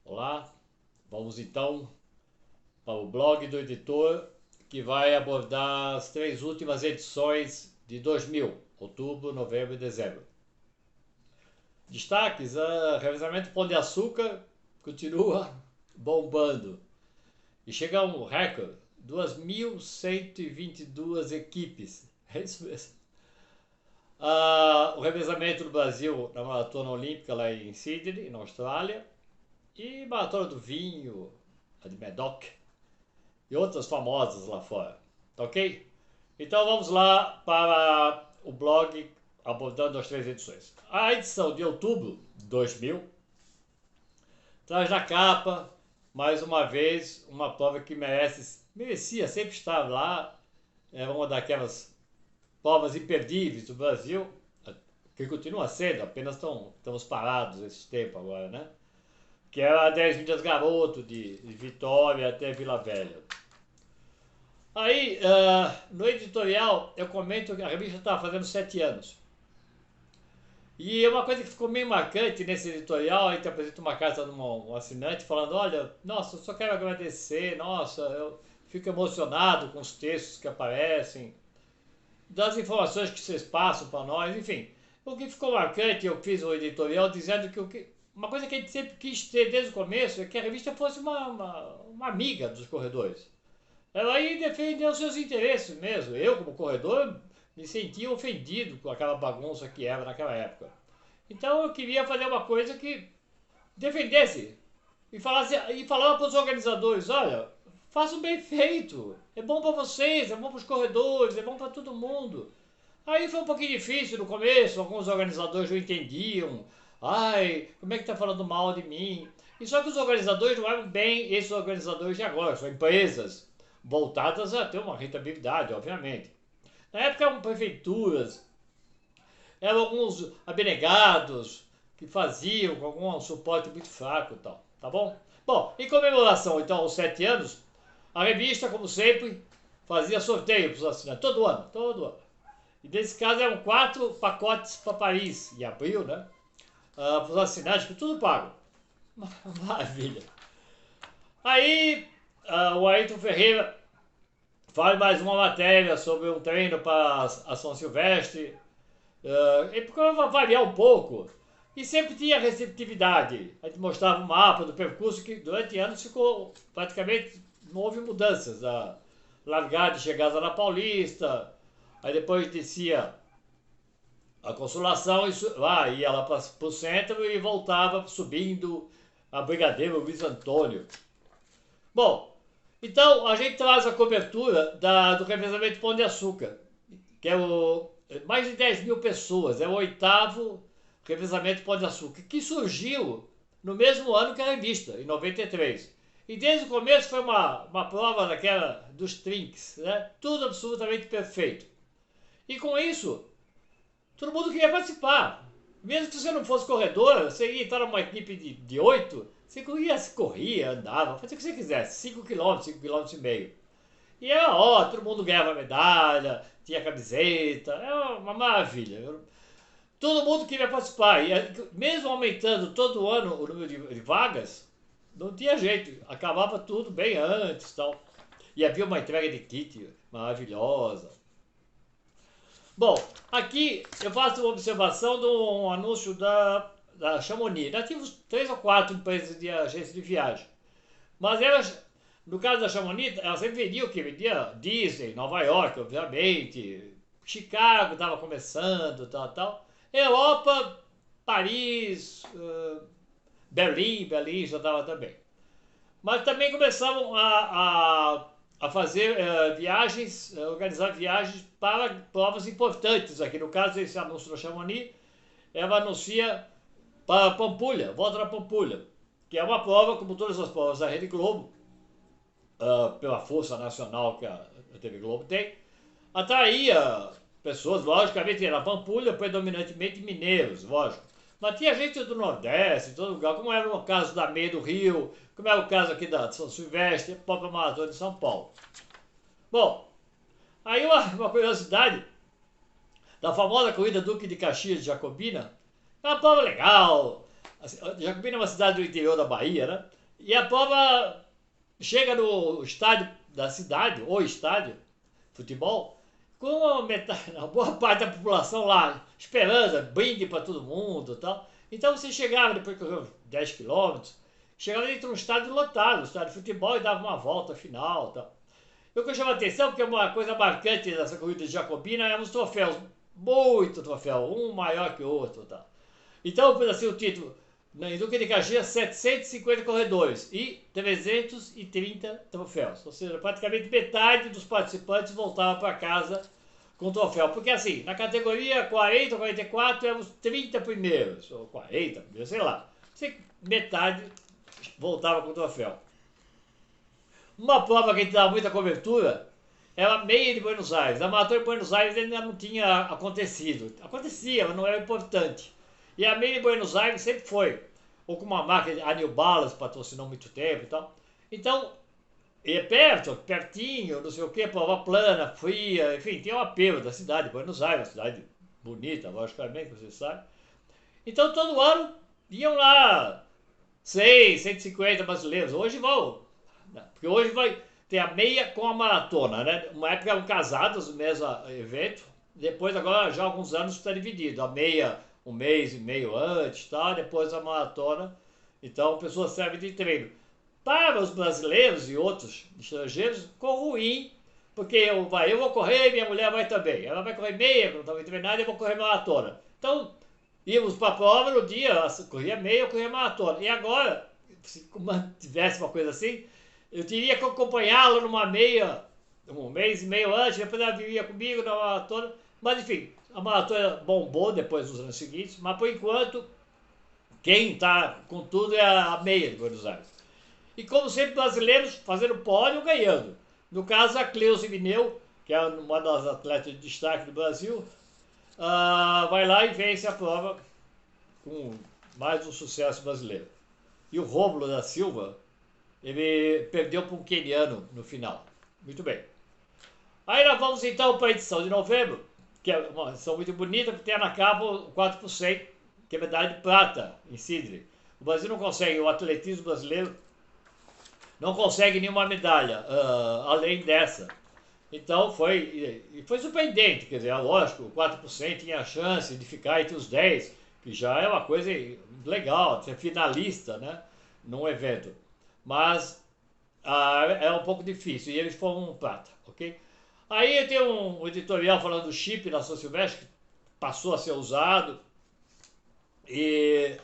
Olá, vamos então para o blog do editor que vai abordar as três últimas edições de 2000, outubro, novembro e dezembro. Destaques: revezamento Pão de Açúcar continua bombando e chega a um recorde, 2.122 equipes, é isso mesmo. O revezamento do Brasil na Maratona Olímpica lá em Sydney, na Austrália, e Maratona do Vinho, a de Medoc, e outras famosas lá fora, tá ok? Então vamos lá para o blog abordando as três edições. A edição de outubro de 2000 traz na capa, mais uma vez, uma prova que merecia sempre estar lá. É uma daquelas provas imperdíveis do Brasil, que continua sendo, apenas estamos parados esse tempo agora, né? Que era a 10 milhas garoto de Vitória até Vila Velha. Aí, no editorial, eu comento que a revista estava fazendo 7 anos. E uma coisa que ficou meio marcante nesse editorial, a gente apresenta uma carta de um assinante falando: olha, nossa, eu só quero agradecer, nossa, eu fico emocionado com os textos que aparecem, das informações que vocês passam para nós, enfim. O que ficou marcante, eu fiz o editorial dizendo uma coisa que a gente sempre quis ter desde o começo é que a revista fosse uma amiga dos corredores. Ela aí defendeu seus interesses mesmo. Eu, como corredor, me sentia ofendido com aquela bagunça que era naquela época. Então eu queria fazer uma coisa que defendesse e falava para os organizadores: olha, façam bem feito, é bom para vocês, é bom para os corredores, é bom para todo mundo. Aí foi um pouquinho difícil no começo, alguns organizadores não entendiam. Ai, como é que tá falando mal de mim? E só que os organizadores não eram bem esses organizadores de agora, são empresas voltadas a ter uma rentabilidade, obviamente. Na época eram prefeituras, eram alguns abnegados que faziam com algum suporte muito fraco e tal, tá bom? Bom, em comemoração então aos 7 anos, a revista, como sempre, fazia sorteio para os assinantes, todo ano, todo ano. E nesse caso eram 4 pacotes para Paris, em abril, né? Para os assinantes, com tudo pago. Maravilha. Aí o Ayrton Ferreira faz mais uma matéria sobre um treino para a São Silvestre. E procurava variar um pouco. E sempre tinha receptividade. A gente mostrava um mapa do percurso que durante anos ficou praticamente, não houve mudanças. A largada e chegada na Paulista, aí depois descia a Consolação, ia lá para o centro e voltava subindo a Brigadeiro Luiz Antônio. Bom, então a gente traz a cobertura do revezamento Pão de Açúcar, que é mais de 10 mil pessoas, é o 8º revezamento Pão de Açúcar, que surgiu no mesmo ano que a revista, em 93. E desde o começo foi uma prova daquela dos trinques, né? Tudo absolutamente perfeito. E com isso, todo mundo queria participar. Mesmo que você não fosse corredor, você ia estar numa equipe de 8, você corria, andava, fazia o que você quisesse, 5 km, 5 km e meio. E era todo mundo ganhava medalha, tinha camiseta, era uma maravilha. Todo mundo queria participar. E mesmo aumentando todo ano o número de vagas, não tinha jeito, acabava tudo bem antes e tal. E havia uma entrega de kit maravilhosa. Bom, aqui eu faço uma observação de um anúncio da Chamonix. Nós tínhamos 3 ou 4 empresas de agência de viagem. Mas elas, no caso da Chamonix, elas sempre vendiam o quê? Vendia Disney, Nova York, obviamente, Chicago estava começando, tal. Europa, Paris, Berlim já estava também. Mas também começavam a fazer viagens, organizar viagens para provas importantes aqui. No caso, esse anúncio da Chamonix, ela anuncia para Pampulha, volta da Pampulha, que é uma prova, como todas as provas da Rede Globo, pela força nacional que a TV Globo tem, atraía pessoas, logicamente, era Pampulha, predominantemente mineiros, lógico. Mas tinha gente do Nordeste, de todo lugar, como era o caso da Meia do Rio, como era o caso aqui da São Silvestre, a própria Maratona de São Paulo. Bom, aí uma curiosidade da famosa corrida Duque de Caxias de Jacobina, é uma prova legal. Jacobina é uma cidade do interior da Bahia, né? E a prova chega no estádio da cidade, ou estádio, futebol, com metade, uma boa parte da população lá, esperando, brinde para todo mundo e tal. Então você chegava, depois que correu 10 quilômetros, chegava dentro de um estádio lotado, um estádio de futebol, e dava uma volta final e tal. E o que chama atenção, porque uma coisa marcante dessa corrida de Jacobina eram os troféus, muito troféu, um maior que o outro e tal. Então, por assim, o título, em Duque de Caxias, 750 corredores e 330 troféus. Ou seja, praticamente metade dos participantes voltava para casa com troféu. Porque assim, na categoria 40 ou 44, eram os 30 primeiros, ou 40 primeiros, sei lá. Metade voltava com troféu. Uma prova que a gente dava muita cobertura era a meia de Buenos Aires. A maratona de Buenos Aires ainda não tinha acontecido. Acontecia, mas não era importante. E a meia de Buenos Aires sempre foi. Ou com uma marca, a New Balance patrocinou muito tempo e tal. Então, é perto, pertinho, não sei o que, prova plana, fria, enfim, tem um apelo da cidade de Buenos Aires, uma cidade bonita, logicamente, você sabe. Então, todo ano iam lá 100, 150 brasileiros. Hoje vão, porque hoje vai ter a meia com a maratona, né? Uma época eram casados no mesmo evento, depois agora já há alguns anos está dividido. A meia um mês e meio antes, tá? Depois a maratona. Então a pessoa serve de treino. Para os brasileiros e outros estrangeiros, ficou ruim, porque eu vou correr e minha mulher vai também. Ela vai correr meia, não estava treinada, e eu vou correr maratona. Então, íamos para a prova no dia, corria meia, eu corria maratona. E agora, se tivesse uma coisa assim, eu teria que acompanhá-la numa meia, um mês e meio antes, depois ela viria comigo na maratona. Mas enfim, a maratona bombou depois dos anos seguintes, mas por enquanto, quem está com tudo é a meia de Buenos Aires. E como sempre, brasileiros fazendo pódio ganhando. No caso, a Cleusa Mineu, que é uma das atletas de destaque do Brasil, vai lá e vence a prova com mais um sucesso brasileiro. E o Rômulo da Silva, ele perdeu para um queniano no final. Muito bem. Aí nós vamos então para a edição de novembro, que é uma edição muito bonita, porque tem na capa o 4%, que é medalha de prata em Sydney. O Brasil não consegue, o atletismo brasileiro não consegue nenhuma medalha além dessa. Então foi surpreendente, quer dizer, lógico, o 4% tinha a chance de ficar entre os 10, que já é uma coisa legal, ser finalista, né, num evento. Mas é um pouco difícil, e eles foram prata, ok? Aí tem um editorial falando do chip da São Silvestre, que passou a ser usado, e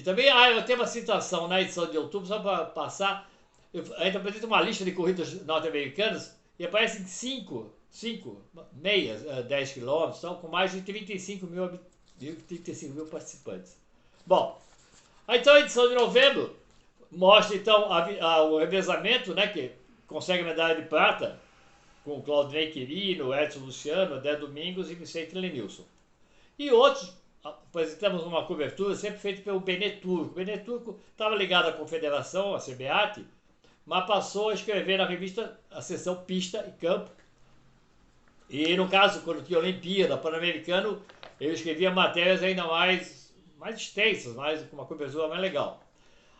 também eu tenho uma citação na edição de outubro, só para passar, ainda apresenta uma lista de corridas norte-americanas, e aparecem 5 meias, 10 quilômetros, então, com mais de 35 mil participantes. Bom, então a edição de novembro mostra então o revezamento, né, que consegue medalha de prata com Claudinei Quirino, Edson Luciano, Adé Domingos e Vicente Lenilson. E outros, apresentamos uma cobertura sempre feita pelo Benê Turco. O Benê Turco estava ligado à confederação, à CBAT, mas passou a escrever na revista a seção Pista e Campo. E no caso, quando tinha Olimpíada, Pan-Americano, ele escrevia matérias ainda mais extensas, com uma cobertura mais legal.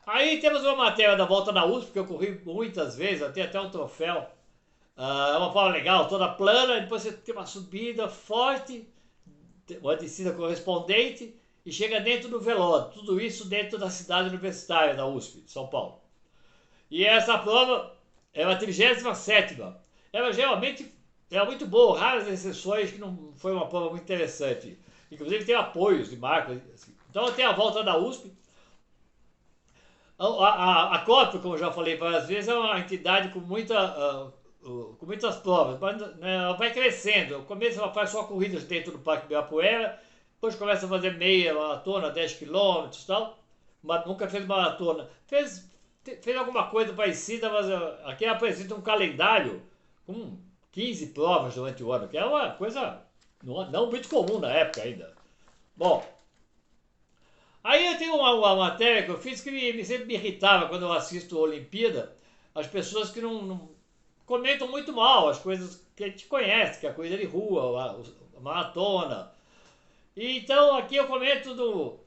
Aí temos uma matéria da volta da USP, que eu corri muitas vezes, eu tenho até um troféu. É uma prova legal, toda plana, e depois você tem uma subida forte, uma descida correspondente, e chega dentro do velódromo. Tudo isso dentro da cidade universitária da USP, de São Paulo. E essa prova era a 37ª. Ela geralmente era muito boa, raras exceções que não foi uma prova muito interessante. Inclusive tem apoios de marcas. Então tem a volta da USP. A COP, como eu já falei várias vezes, é uma entidade com muitas provas, mas né, ela vai crescendo. No começo ela faz só corridas dentro do Parque Ibirapuera, depois começa a fazer meia, maratona, 10 quilômetros e tal, mas nunca fez maratona. Fez alguma coisa parecida, mas aqui apresenta um calendário com 15 provas durante o ano, que é uma coisa não muito comum na época ainda. Bom, aí eu tenho uma matéria que eu fiz que sempre me irritava quando eu assisto a Olimpíada, as pessoas que não comentam muito mal as coisas que a gente conhece, que é a corrida de rua, a maratona. E então aqui eu comento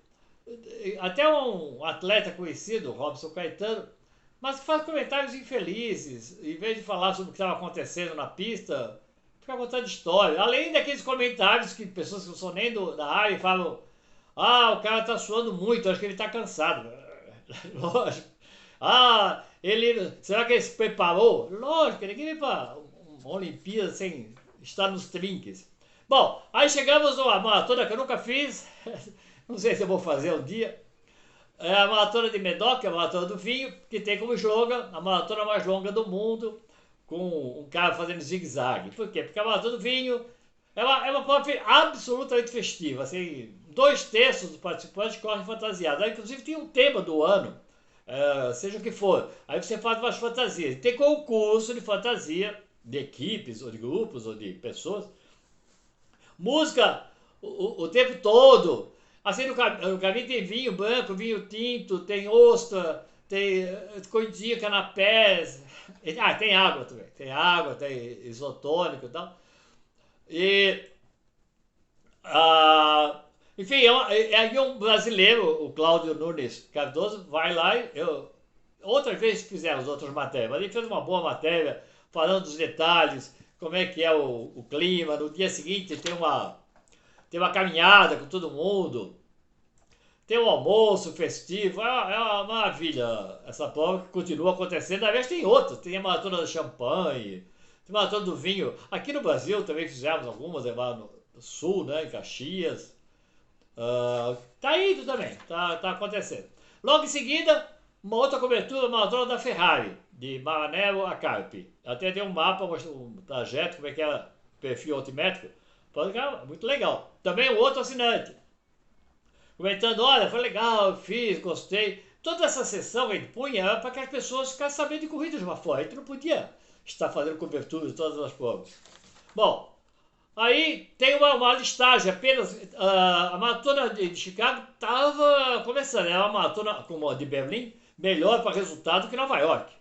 Até um atleta conhecido, Robson Caetano, mas que faz comentários infelizes, em vez de falar sobre o que estava acontecendo na pista, fica contando história. Além daqueles comentários que pessoas que não são nem da área falam: ah, o cara tá suando muito, acho que ele tá cansado. Lógico. Ah, será que ele se preparou? Lógico, ninguém vem para uma Olimpíada sem estar nos trinques. Bom, aí chegamos numa maratona que eu nunca fiz, não sei se eu vou fazer um dia. É a maratona de Medoc, a maratona do vinho, que tem como slogan a maratona mais longa do mundo, com um cara fazendo zigue-zague. Por quê? Porque a maratona do vinho é uma prova absolutamente festiva. Assim, 2/3 dos participantes correm fantasiados. Aí, inclusive, tem um tema do ano, seja o que for. Aí você faz umas fantasias. Tem concurso de fantasia, de equipes, ou de grupos, ou de pessoas. Música o tempo todo. Assim, no caminho tem vinho branco, vinho tinto, tem ostra, tem coidinha, canapés. Ah, tem água também. Tem água, tem isotônico e tal. E, ah, enfim, aí um brasileiro, o Cláudio Nunes Cardoso, vai lá e outras vezes fizemos outras matérias, mas ele fez uma boa matéria falando dos detalhes, como é que é o clima. No dia seguinte tem uma caminhada com todo mundo, tem um almoço festivo, é uma maravilha essa prova que continua acontecendo. Na verdade tem outras, tem a maratona do champanhe, tem a maratona do vinho. Aqui no Brasil também fizemos algumas, lá no sul, né, em Caxias. Tá indo também, tá acontecendo. Logo em seguida, uma outra cobertura, a maratona da Ferrari, de Maranello a Carpi. Até tem um mapa, um trajeto, como é que é, perfil altimétrico. Muito legal. Também um outro assinante, comentando: olha, foi legal, eu fiz, gostei. Toda essa sessão que a gente punha era para que as pessoas ficassem sabendo de corridas lá fora. A gente não podia estar fazendo cobertura de todas as provas. Bom, aí tem uma listagem, apenas a maratona de Chicago estava começando, era uma maratona como a de Berlim, melhor para resultado que Nova York.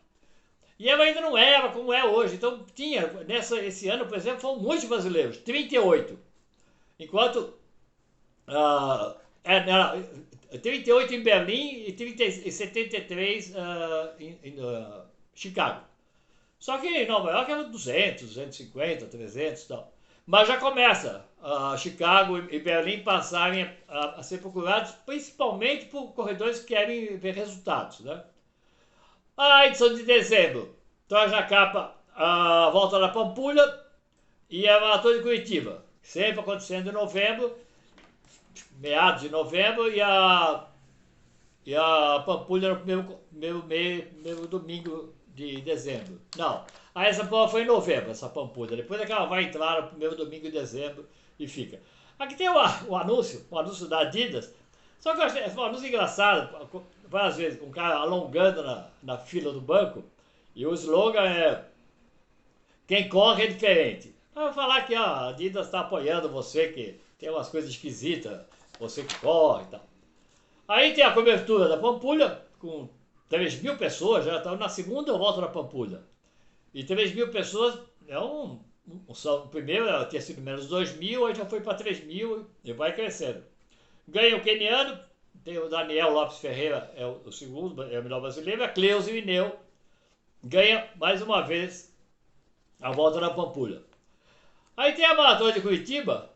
E ela ainda não era como é hoje. Então tinha, esse ano, por exemplo, foram muitos brasileiros, 38. Enquanto uh, era 38 em Berlim e 73 em Chicago. Só que em Nova York era 200, 250, 300 e tal. Mas já começa Chicago e Berlim passarem a ser procurados principalmente por corredores que querem ver resultados, né? A edição de dezembro traz na capa a volta da Pampulha e a Maratona de Curitiba, sempre acontecendo em novembro, meados de novembro, e a Pampulha no primeiro domingo de dezembro. Não, essa prova foi em novembro, essa Pampulha. Depois é que ela vai entrar no primeiro domingo de dezembro e fica. Aqui tem o anúncio da Adidas. Só que eu achei um anúncio engraçado, várias vezes, com um cara alongando na fila do banco, e o slogan é: quem corre é diferente. Para falar que a Adidas está apoiando você, que tem umas coisas esquisitas, você que corre e tal. Aí tem a cobertura da Pampulha, com 3.000 pessoas, já estão na segunda volta da Pampulha. E 3.000 pessoas é o primeiro tinha sido menos 2.000, aí já foi para 3.000 e vai crescendo. Ganha o queniano, tem o Daniel Lopes Ferreira, é o segundo, é o melhor brasileiro, a Cleusa Mineu ganha mais uma vez a volta da Pampulha. Aí tem a maratona de Curitiba,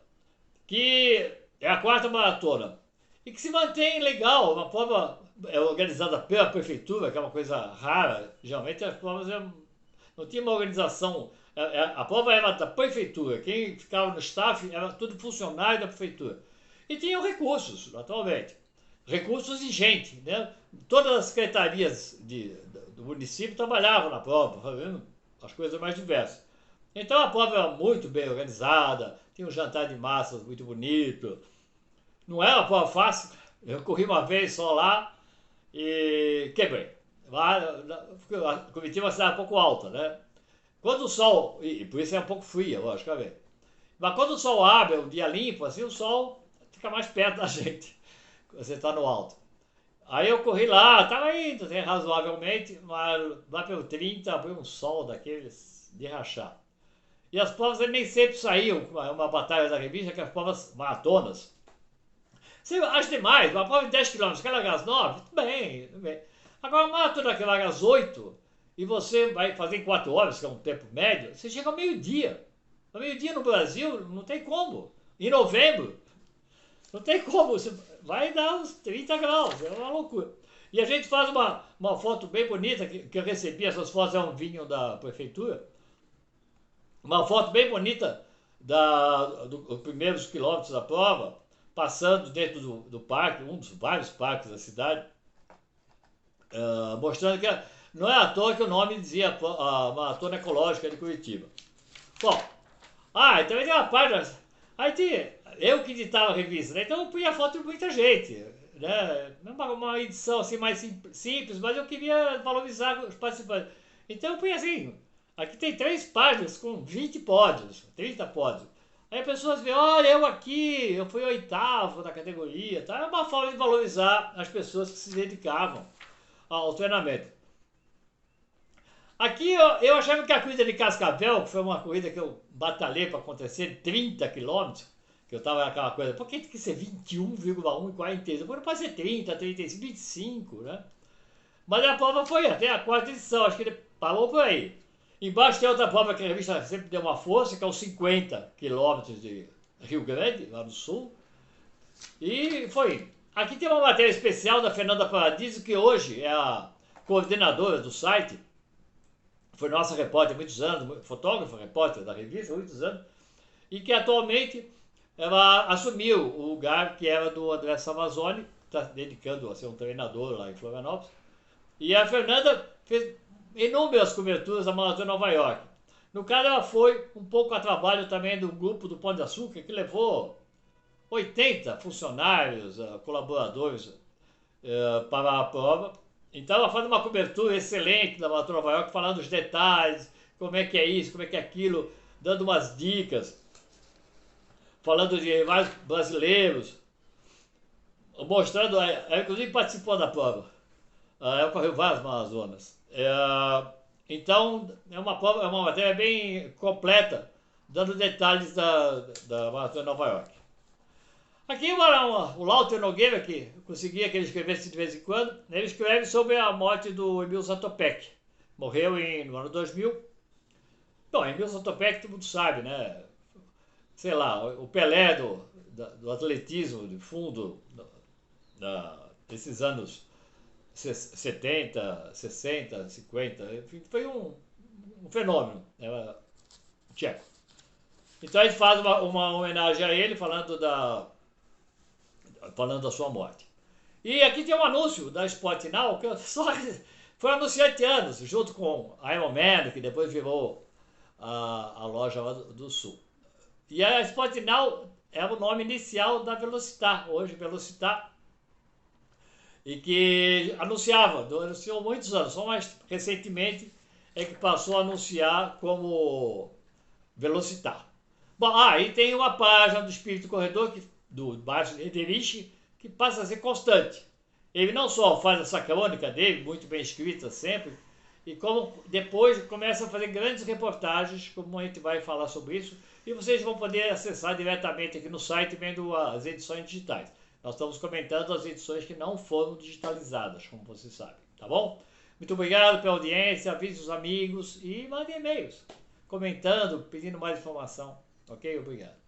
que é a quarta maratona, e que se mantém legal, uma prova organizada pela prefeitura, que é uma coisa rara. Geralmente as provas não tinha uma organização, a prova era da prefeitura, quem ficava no staff era tudo funcionário da prefeitura. E tinham recursos, naturalmente, recursos e gente, né? Todas as secretarias do município trabalhavam na prova, fazendo as coisas mais diversas. Então a prova era muito bem organizada, tinha um jantar de massas muito bonito. Não era uma prova fácil, eu corri uma vez só lá e quebrei. Lá, a Curitiba é uma cidade um pouco alta, né? Quando o sol, e por isso é um pouco fria, logicamente. Mas quando o sol abre, um dia limpo, assim, o sol fica mais perto da gente, você está no alto. Aí eu corri lá, estava indo assim, razoavelmente, mas lá pelo 30 abriu um sol daqueles de rachar. E as provas nem sempre saíam, uma batalha da revista, que as provas maratonas Você acha demais, uma prova de 10 km, que larga às 9, tudo bem, tudo bem. Agora, uma maratona que larga às 8 e você vai fazer em 4 horas, que é um tempo médio, você chega ao meio-dia. Ao meio-dia no Brasil, não tem como. Em novembro, não tem como. Você vai dar uns 30 graus, é uma loucura. E a gente faz uma foto bem bonita, que eu recebi, essas fotos é um vinho da prefeitura, uma foto bem bonita dos primeiros quilômetros da prova, passando dentro do parque, um dos vários parques da cidade, mostrando que não é à toa que o nome dizia a Maratona Ecológica de Curitiba. Bom, também tem uma página, aí tem, eu que editava a revista, né? Então eu punha foto de muita gente, né? Uma edição assim mais simples, mas eu queria valorizar os participantes. Então eu punha assim, aqui tem 3 páginas com 20 pódios, 30 pódios. Aí as pessoas veem, olha, eu aqui, eu fui 8º da categoria, tá? É uma forma de valorizar as pessoas que se dedicavam ao treinamento. Aqui eu achava que a corrida de Cascavel, que foi uma corrida que eu batalhei para acontecer, 30 quilômetros, que eu tava naquela coisa, por que tem que ser 21,1 e 42? Agora pode ser 30, 35, 25, né? Mas a prova foi até a 4ª edição, acho que ele parou por aí. Embaixo tem outra prova que a revista sempre deu uma força, que é os 50 quilômetros de Rio Grande, lá no sul. E foi. Aqui tem uma matéria especial da Fernanda Paradiso, que hoje é a coordenadora do site, foi nossa repórter há muitos anos, fotógrafa, repórter da revista há muitos anos, e que atualmente ela assumiu o lugar que era do André Samazoni, está dedicando a ser um treinador lá em Florianópolis. E a Fernanda fez inúmeras coberturas da Maratona de Nova York. No caso, ela foi um pouco a trabalho também do grupo do Pão de Açúcar, que levou 80 funcionários, colaboradores para a prova. Então ela faz uma cobertura excelente da Maratona de Nova York, falando os detalhes, como é que é isso, como é que é aquilo, dando umas dicas, falando de vários brasileiros, mostrando, ela inclusive participou da prova, ela correu várias maratonas. Então é uma prova, é uma matéria bem completa, dando detalhes da Maratona de Nova York. Aqui o Lauter Nogueira, que conseguia que ele escrevesse de vez em quando, ele escreve sobre a morte do Emil Zatopek. Morreu no ano 2000. Bom, Emil Zatopek todo mundo sabe, né? Sei lá, o Pelé do atletismo de fundo desses anos 70, 60, 50, enfim, foi um fenômeno, né? Tcheco. Então a gente faz uma homenagem a ele falando da sua morte. E aqui tem um anúncio da Sport Now, que só foi anunciante anos, junto com a Iron Man, que depois virou a loja lá do Sul. E a Sport Now era o nome inicial da Velocitar, hoje Velocitar, e que anunciou muitos anos, só mais recentemente é que passou a anunciar como Velocitar. Bom, e tem uma página do Espírito Corredor, do Márcio Ederich, que passa a ser constante. Ele não só faz essa crônica dele, muito bem escrita sempre, e como depois começa a fazer grandes reportagens, como a gente vai falar sobre isso, e vocês vão poder acessar diretamente aqui no site, vendo as edições digitais. Nós estamos comentando as edições que não foram digitalizadas, como vocês sabem, tá bom? Muito obrigado pela audiência, avise os amigos e mandem e-mails, comentando, pedindo mais informação. Ok? Obrigado.